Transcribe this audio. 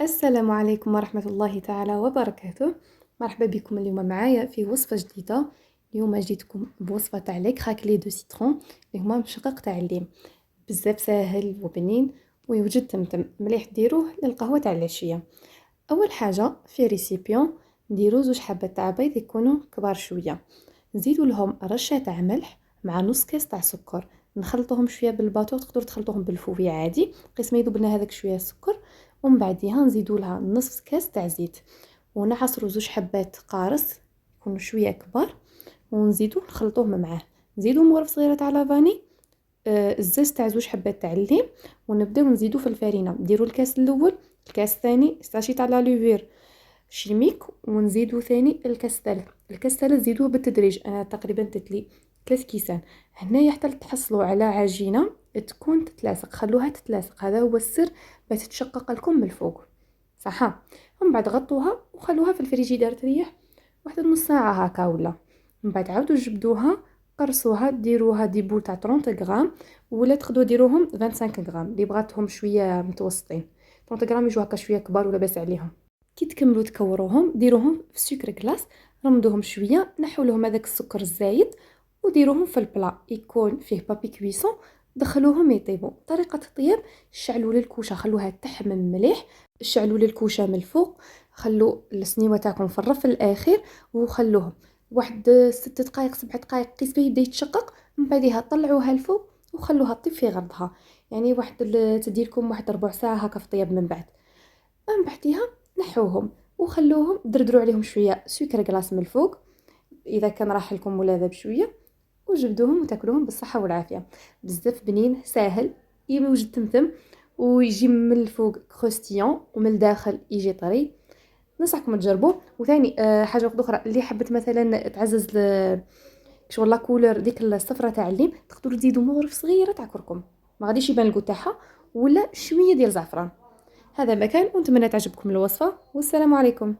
السلام عليكم ورحمة الله تعالى وبركاته. مرحبا بكم اليوم معايا في وصفة جديدة. اليوم جيتكم بوصفة تاع لي كراكلي دو سيترون اللي هما مشقق تاع الليم، بزاف ساهل وبنين ويوجد تمتم مليح ديروه للقهوة تاع العشية. اول حاجة في ريسيبيون نديرو زوج حبات تاع بيض يكونوا كبار شوية، نزيدو لهم رشة تاع ملح مع نص كاس تاع سكر، نخلطوهم شويه بالباطور، تقدروا تخلطوهم بالفوية عادي قيس ما يذوب لنا هذاك شويه السكر. ومن بعديها نزيدو لها نصف كاس تاع زيت، ونعصروا زوج حبات قارص يكونوا شويه كبار، ونزيدو نخلطوهم معاه. نزيدو مغرف صغيره تاع لافاني، الزاز تاع زوج حبات تاع الليم، ونبداو نزيدو في الفرينه. نديرو الكاس الاول، الكاس الثاني ساشي تاع لا لوفير شيميك، ونزيدو ثاني الكاس الثالث. الكاس الثالث زيدوه بالتدريج، انا تقريبا تتلي 3 كيسان. هنايا حتى تحصلوا على عجينه تكون تتلاصق، خلوها تتلاصق، هذا هو السر باش تتشقق لكم من الفوق صح. ومن بعد غطوها وخلوها في الفريجيدير تريح واحد نص ساعه هكا ولا. من بعد عاودوا جبدوها، قرصوها، ديروها دي بول تاع 30 غرام، ولا تقدروا ديروهم 25 غرام اللي بغاتهم شويه متوسطين. 30 غرام يجوا هكا شويه كبار ولا باس عليهم. كي تكملوا تكوروهم ديروهم في سكر كلاص، رمدوهم شويه، نحوا لهم هذاك السكر الزايد، وديروهم في البلا يكون فيه بابي كويسون، دخلوهم يطيبوا. طريقه الطياب: شعلوا للكوشه، خلوها تحمم مليح، شعلوا للكوشه من الفوق، خلوا السنيوه تاعكم في الرف الاخير، وخلوهم واحد 6 دقائق 7 دقائق قيس بيه يبدا يتشقق. من بعدها طلعوها الفوق وخلوها طيب في غرضها، يعني واحد تديركم واحد ربع ساعه هكا في الطياب. من بعد من بعديها نحوهم وخلوهم، دردروا عليهم شويه سكر كلاص من الفوق اذا كان راح لكم ولا ذاب شويه، وجبدوهم وتاكلوهم بالصحه والعافيه. بزاف بنين ساهل، يوجد تمتم ويجي من الفوق كروستيون ومن الداخل يجي طري. ننصحكم تجربوه. وثاني حاجه اخرى اللي حبت مثلا تعزز شغل لا كولور ديك الصفرة تاع الليم، تقدروا تزيدوا مغرف صغيره تاع كركم، ما غاديش يبان الكو تاعها، ولا شويه ديال زعفران. هذا مكان، ونتمنى تعجبكم الوصفة، والسلام عليكم.